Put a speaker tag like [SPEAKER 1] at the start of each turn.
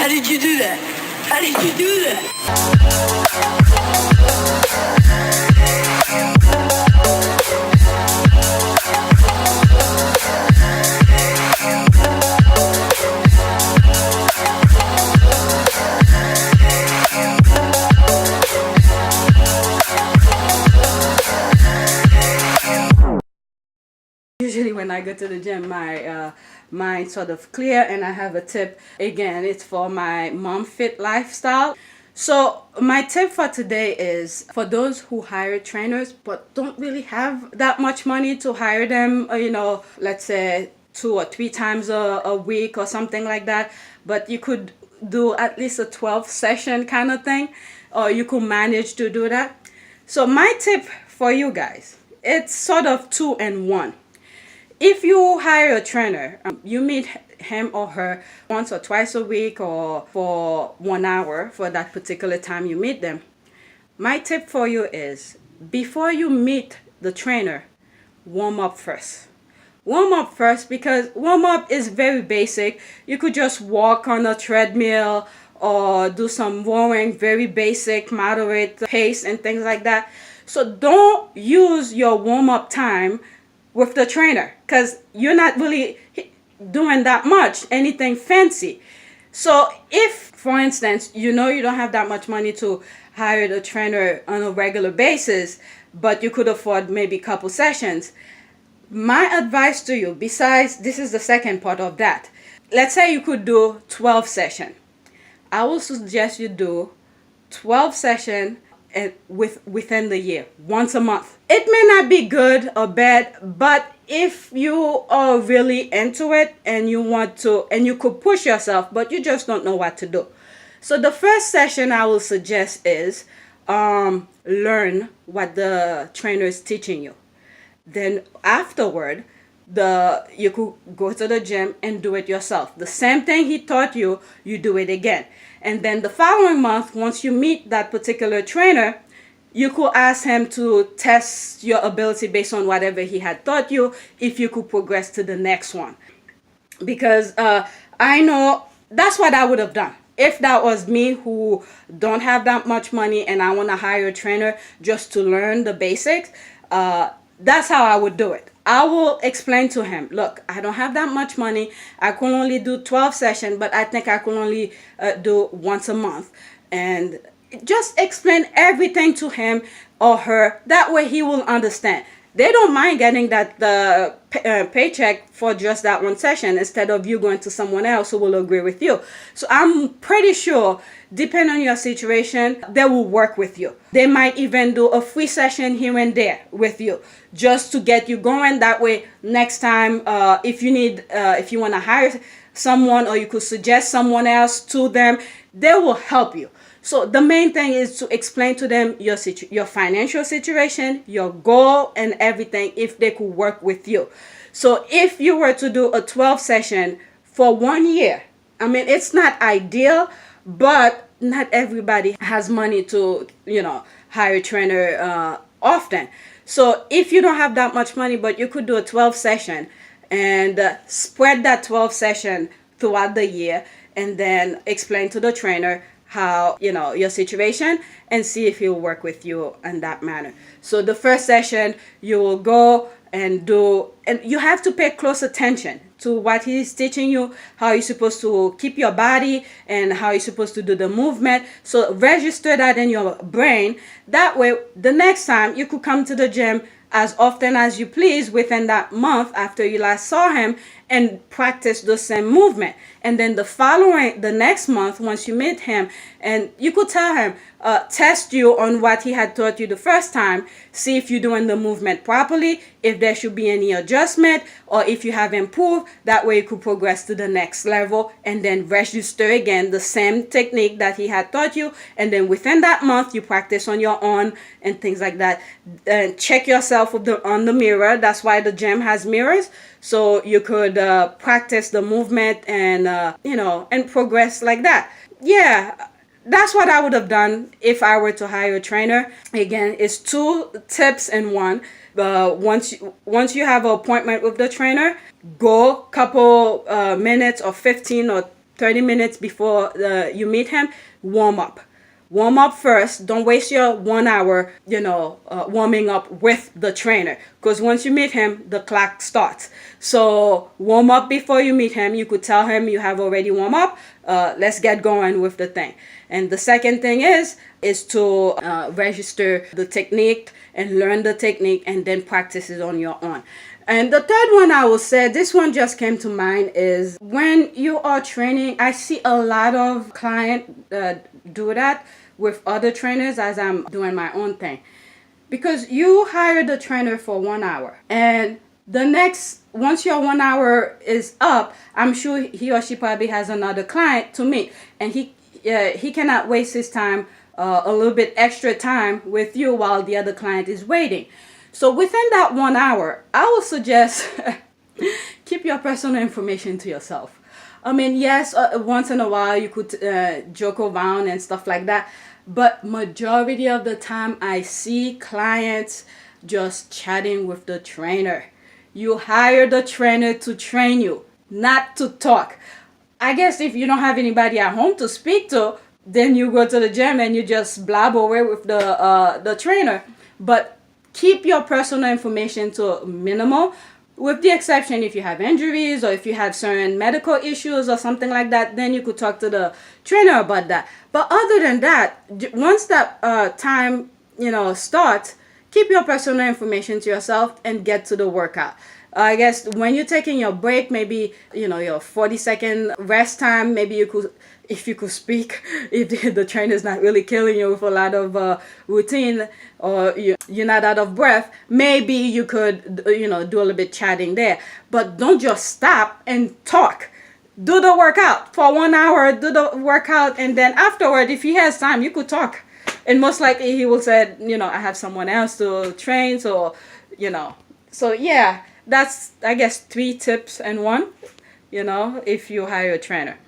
[SPEAKER 1] How did you do that? How did you do that?
[SPEAKER 2] Usually when I go to the gym, my mind sort of clear, and I have a tip. Again, it's for my mom fit lifestyle. So my tip for today is for those who hire trainers but don't really have that much money to hire them, let's say 2 or 3 times a week or something like that, but you could do at least a 12 session kind of thing, or you could manage to do that. So my tip for you guys, it's sort of 2 in 1. If you hire a trainer, you meet him or her once or twice a week or for 1 hour for that particular time you meet them. My tip for you is, before you meet the trainer, warm up first. Warm up first, because warm up is very basic. You could just walk on a treadmill or do some rowing, very basic, moderate pace and things like that. So don't use your warm up time with the trainer, because you're not really doing that much anything fancy. So if, for instance, you don't have that much money to hire the trainer on a regular basis, but you could afford maybe a couple sessions, my advice to you, besides, this is the second part of that, let's say you could do 12 sessions. I will suggest you do 12 sessions within the year, once a month. It may not be good or bad, but if you are really into it and you want to, and you could push yourself, but you just don't know what to do. So the first session I will suggest is learn what the trainer is teaching you. Then afterward, you could go to the gym and do it yourself. The same thing he taught you, you do it again. And then the following month, once you meet that particular trainer, you could ask him to test your ability based on whatever he had taught you, if you could progress to the next one. Because I know that's what I would have done. If that was me, who don't have that much money and I want to hire a trainer just to learn the basics, that's how I would do it. I will explain to him, look, I don't have that much money. I can only do 12 sessions, but I think I can only do once a month. And just explain everything to him or her. That way he will understand. They don't mind getting that paycheck for just that one session, instead of you going to someone else who will agree with you. So I'm pretty sure, depending on your situation, they will work with you. They might even do a free session here and there with you, just to get you going. That way, next time, if you want to hire someone, or you could suggest someone else to them, they will help you. So the main thing is to explain to them your financial situation, your goal, and everything, if they could work with you. So if you were to do a 12 session for 1 year, I mean, it's not ideal, but not everybody has money to, hire a trainer often. So if you don't have that much money, but you could do a 12 session and spread that 12 session throughout the year, and then explain to the trainer how, your situation, and see if he'll work with you in that manner. So the first session, you will go and do, and you have to pay close attention to what he's teaching you, how you're supposed to keep your body, and how you're supposed to do the movement. So register that in your brain. That way, the next time, you could come to the gym as often as you please within that month after you last saw him, and practice the same movement. And then the next month, once you meet him, and you could tell him, test you on what he had taught you the first time, see if you're doing the movement properly, if there should be any adjustment, or if you have improved. That way you could progress to the next level, and then register again the same technique that he had taught you. And then within that month, you practice on your own and things like that. And check yourself on the mirror. That's why the gym has mirrors, so you could practice the movement and and progress like that. Yeah, that's what I would have done if I were to hire a trainer. Again, it's 2 tips in 1. Once you have an appointment with the trainer, go couple minutes or 15 or 30 minutes before you meet him, warm up. Warm up first. Don't waste your 1 hour, warming up with the trainer. Because once you meet him, the clock starts. So warm up before you meet him. You could tell him you have already warm up. Let's get going with the thing. And the second thing is to register the technique and learn the technique and then practice it on your own. And the third one I will say, this one just came to mind, is when you are training, I see a lot of clients do that with other trainers as I'm doing my own thing. Because you hire the trainer for 1 hour, and once your 1 hour is up, I'm sure he or she probably has another client to meet, and he cannot waste his time, a little bit extra time with you while the other client is waiting. So within that 1 hour, I would suggest keep your personal information to yourself. I mean, yes, once in a while you could joke around and stuff like that, but majority of the time I see clients just chatting with the trainer. You hire the trainer to train you, not to talk. I guess if you don't have anybody at home to speak to, then you go to the gym and you just blab away with the trainer. But keep your personal information to minimal, with the exception if you have injuries or if you have certain medical issues or something like that, then you could talk to the trainer about that. But other than that, once that time starts, keep your personal information to yourself and get to the workout. I guess when you're taking your break, maybe your 40-second rest time, maybe you could, if you could speak, if the trainer's not really killing you with a lot of routine, or you're not out of breath, maybe you could do a little bit chatting there. But don't just stop and talk. Do the workout for 1 hour. Do the workout, and then afterward, if he has time, you could talk. And most likely he will say, I have someone else to train, so So yeah, that's, I guess, 3 tips and 1. If you hire a trainer.